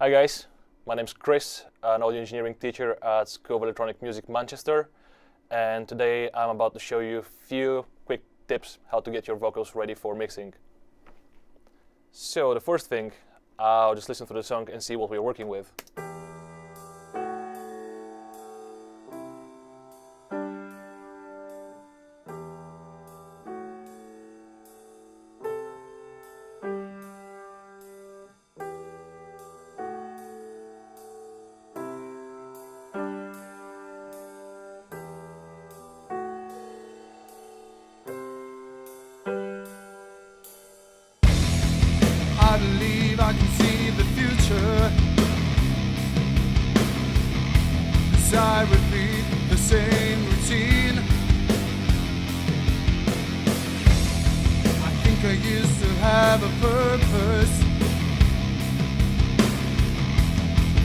Hi guys, my name's Chris, an audio engineering teacher at School of Electronic Music Manchester, and today I'm about to show you a few quick tips how to get your vocals ready for mixing. So the first thing, I'll just listen to the song and see what we're working with. I believe I can see the future, 'cause I repeat the same routine. I think I used to have a purpose,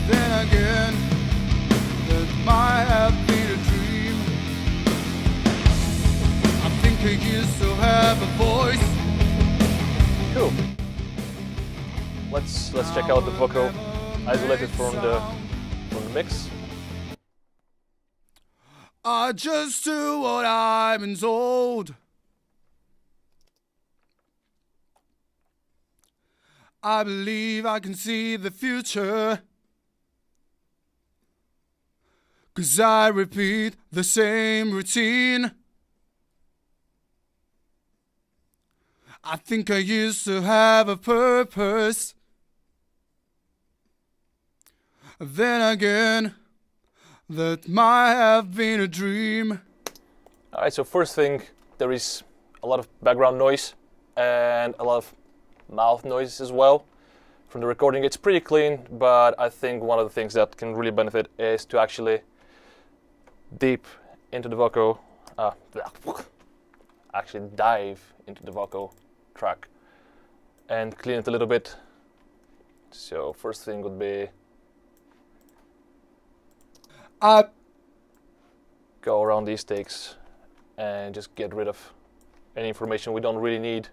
then again that might have been a dream. I think I used to have a voice. Cool. Let's check out the vocal isolated from the mix. I just do what I've been told. I believe I can see the future, 'cause I repeat the same routine. I think I used to have a purpose, then again that might have been a dream. Alright, so first thing, there is a lot of background noise and a lot of mouth noise as well. From the recording it's pretty clean, but I think one of the things that can really benefit is to actually deep into the vocal, actually dive into the vocal track and clean it a little bit. So first thing would be go around these takes and just get rid of any information we don't really need.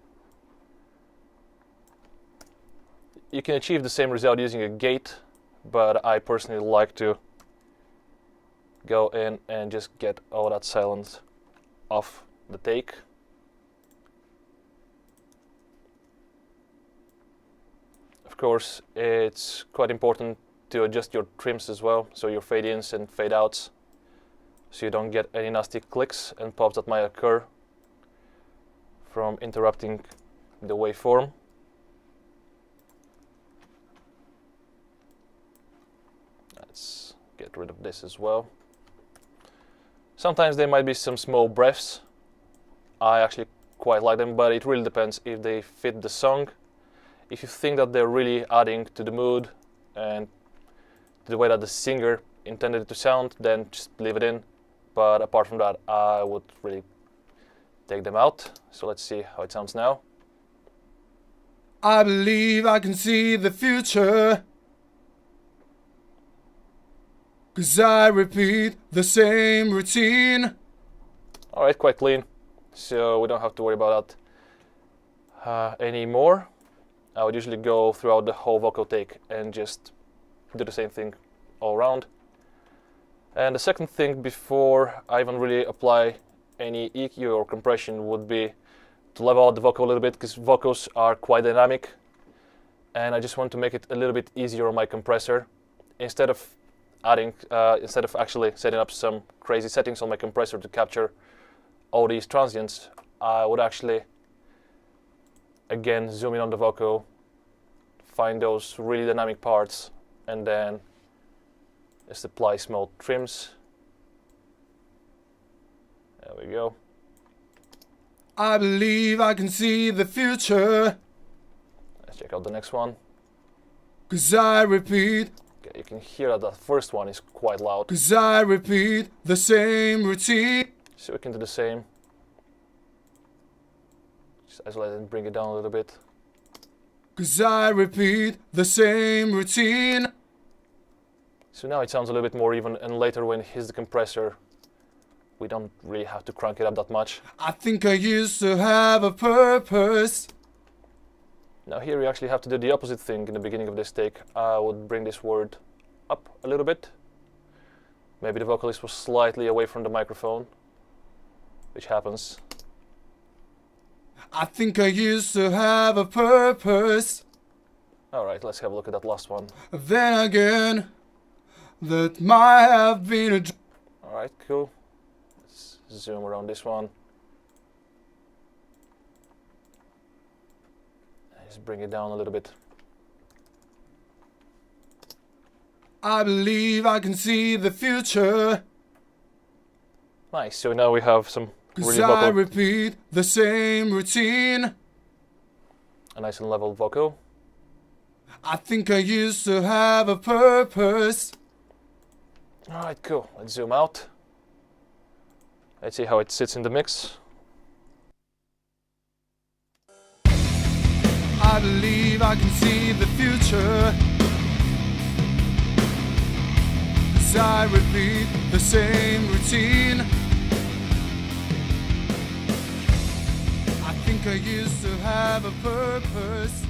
You can achieve the same result using a gate, but I personally like to go in and just get all that silence off the take. Of course, it's quite important to adjust your trims as well, so your fade-ins and fade-outs, so you don't get any nasty clicks and pops that might occur from interrupting the waveform. Let's get rid of this as well. Sometimes there might be some small breaths. I actually quite like them, but it really depends if they fit the song. If you think that they're really adding to the mood and the way that the singer intended it to sound, then just leave it in. But apart from that, I would really take them out. So let's see how it sounds now. I believe I can see the future, 'cause I repeat the same routine. Alright, quite clean, so we don't have to worry about that anymore. I would usually go throughout the whole vocal take and just do the same thing all around. And the second thing, before I even really apply any EQ or compression, would be to level out the vocal a little bit, because vocals are quite dynamic and I just want to make it a little bit easier on my compressor. Instead of actually setting up some crazy settings on my compressor to capture all these transients, I would actually again zoom in on the vocal, find those really dynamic parts, and then just apply small trims. There we go. I believe I can see the future, Let's check out the next one. 'cause I repeat, Okay, you can hear that the first one is quite loud, 'cause I repeat the same routine. so we can do the same. Just isolate it and bring it down a little bit. 'Cause I repeat the same routine. So now it sounds a little bit more even, and later when it hits the compressor, we don't really have to crank it up that much. I think I used to have a purpose. Now here we actually have to do the opposite thing in the beginning of this take. I would bring this word up a little bit. Maybe the vocalist was slightly away from the microphone, which happens. I think I used to have a purpose. Alright, let's have a look at that last one. Then again, that might have been a... Alright, cool. Let's zoom around this one. Just bring it down a little bit. I believe I can see the future. Nice, so now we have some 'Cause really I vocal, repeat the same routine. a nice and level vocal. I think I used to have a purpose. Alright, cool. Let's zoom out. Let's see how it sits in the mix. I believe I can see the future. 'Cause I repeat the same routine. I think I used to have a purpose.